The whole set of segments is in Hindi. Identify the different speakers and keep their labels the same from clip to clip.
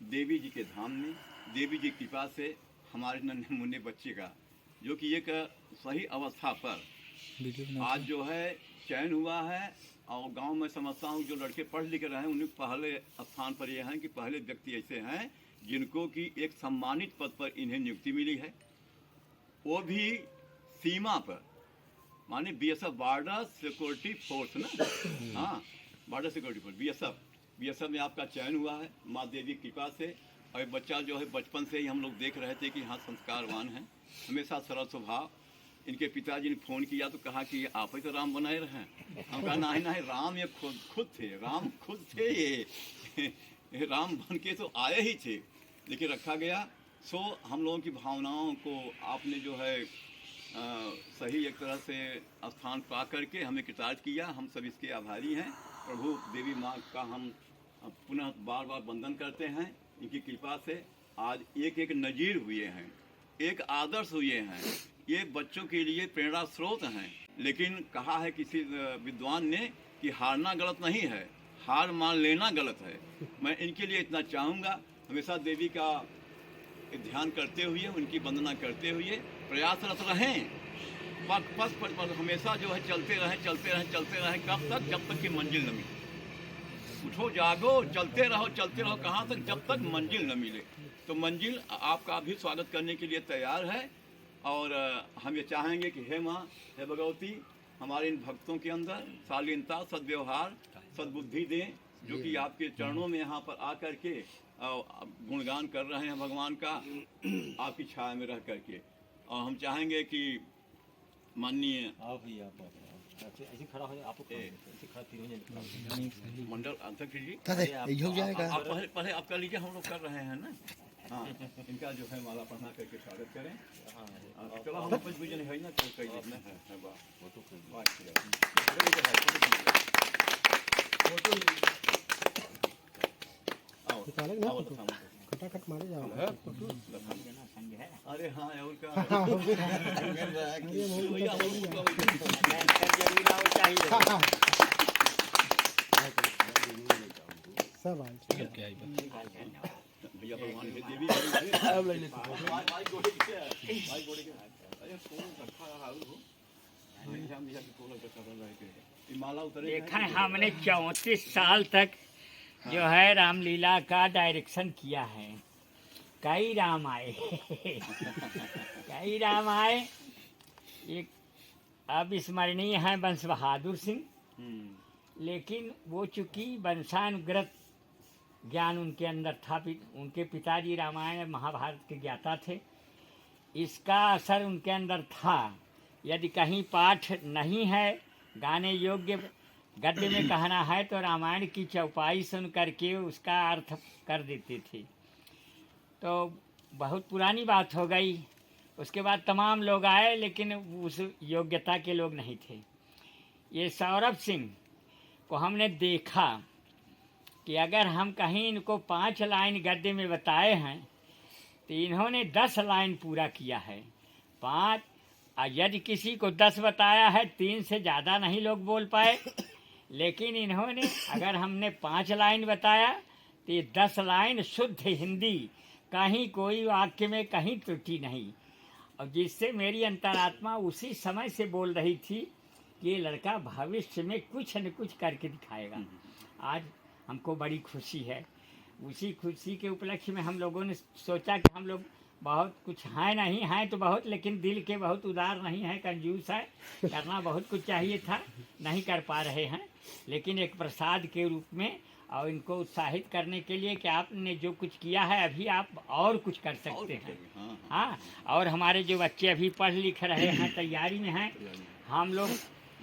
Speaker 1: देवी जी के धाम में देवी जी की कृपा से हमारे नन्हे मुन्ने बच्चे का जो कि एक सही अवस्था पर आज जो है चयन हुआ है। और गांव में समझता हूँ जो लड़के पढ़ लिख रहे हैं उन्हें पहले स्थान पर ये हैं कि पहले व्यक्ति ऐसे हैं जिनको कि एक सम्मानित पद पर इन्हें नियुक्ति मिली है, वो भी सीमा पर, माने बीएसएफ बॉर्डर सिक्योरिटी फोर्स ना, हाँ बॉर्डर सिक्योरिटी फोर्स बीएसएफ में आपका चयन हुआ है माँ देवी की कृपा से। और बच्चा जो है बचपन से ही हम लोग देख रहे थे कि हाँ संस्कारवान है, हमेशा सरल स्वभाव। इनके पिताजी ने फ़ोन किया तो कहा कि आप ही तो राम बनाए रहे हैं। हम कहा नहीं नहीं, राम ये खुद थे, राम खुद थे, ये राम बन के तो आए ही थे लेकिन रखा गया। सो हम लोगों की भावनाओं को आपने जो है सही एक तरह से स्थान पा करके हमें कृतार्थ किया। हम सब इसके आभारी हैं। प्रभु देवी माँ का हम पुनः बार बार वंदन करते हैं। इनकी कृपा से आज एक एक नज़ीर हुए हैं, एक आदर्श हुए हैं, ये बच्चों के लिए प्रेरणा स्रोत हैं। लेकिन कहा है किसी विद्वान ने कि हारना गलत नहीं है, हार मान लेना गलत है। मैं इनके लिए इतना चाहूँगा, हमेशा देवी का ध्यान करते हुए उनकी वंदना करते हुए प्रयासरत रहें, पथ पर हमेशा जो है चलते रहें। कब तक? जब तक कि मंजिल न मिले। उठो जागो, चलते रहो, कहाँ तक? जब तक मंजिल न मिले। तो मंजिल आपका भी स्वागत करने के लिए तैयार है। और हम ये चाहेंगे कि हे माँ, हे भगवती, हमारे इन भक्तों के अंदर शालीनता, सद्व्यवहार, सद्बुद्धि दें, जो कि आपके चरणों में यहाँ पर आकर के गुणगान कर रहे हैं भगवान का, आपकी छाया में रह करके। और हम चाहेंगे कि माननीय
Speaker 2: ऐसे खड़ा हो जाए, आप ऐसे खड़ा फिर हो जाए
Speaker 1: मंडल अध्यक्ष जी,
Speaker 3: जाएगा।
Speaker 1: आप पहले आप कर लीजिए, हम लोग कर रहे हैं ना। हाँ, इनका जो है माला पहना करके स्वागत करें। चलो हम कुछ भी नहीं है ना, तो कई दिन है
Speaker 3: खटाखट मारे जाओ।
Speaker 1: अरे हाँ, और क्या
Speaker 3: सब
Speaker 1: भैया भगवान के देवी माला उतरे।
Speaker 4: देखा है हमने 34 साल तक जो है रामलीला का डायरेक्शन किया है। कई राम आए एक अब स्मरणीय है बंश बहादुर सिंह, लेकिन वो चूँकि वंशानुगत ज्ञान उनके अंदर था, उनके पिताजी रामायण महाभारत के ज्ञाता थे, इसका असर उनके अंदर था। यदि कहीं पाठ नहीं है, गाने योग्य गद्य में कहना है तो रामायण की चौपाई सुन करके उसका अर्थ कर देते थे। तो बहुत पुरानी बात हो गई। उसके बाद तमाम लोग आए लेकिन उस योग्यता के लोग नहीं थे। ये सौरभ सिंह को हमने देखा कि अगर हम कहीं इनको 5 लाइन गद्य में बताए हैं तो इन्होंने 10 लाइन पूरा किया है। 5, यदि किसी को 10 बताया है, 3 से ज़्यादा नहीं लोग बोल पाए, लेकिन इन्होंने अगर हमने 5 लाइन बताया तो ये 10 लाइन शुद्ध हिंदी, कहीं कोई वाक्य में कहीं त्रुटि नहीं। और जिससे मेरी अंतरात्मा उसी समय से बोल रही थी कि ये लड़का भविष्य में कुछ न कुछ करके दिखाएगा। आज हमको बड़ी खुशी है। उसी खुशी के उपलक्ष्य में हम लोगों ने सोचा कि हम लोग बहुत कुछ हैं नहीं, हैं तो बहुत, लेकिन दिल के बहुत उदार नहीं है, कंजूस है, करना बहुत कुछ चाहिए था, नहीं कर पा रहे हैं। लेकिन एक प्रसाद के रूप में और इनको उत्साहित करने के लिए कि आपने जो कुछ किया है अभी आप और कुछ कर सकते हैं। हाँ, और हमारे जो बच्चे अभी पढ़ लिख रहे हैं, तैयारी में हैं, हम लोग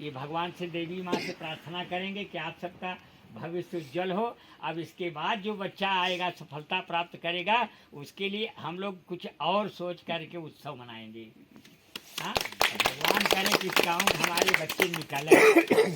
Speaker 4: ये भगवान से, देवी माँ से प्रार्थना करेंगे कि आप सबका भविष्य उज्जवल हो। अब इसके बाद जो बच्चा आएगा, सफलता प्राप्त करेगा, उसके लिए हम लोग कुछ और सोच करके उत्सव मनाएंगे। हाँ, भगवान करे कि इस गाँव हमारे बच्चे निकले।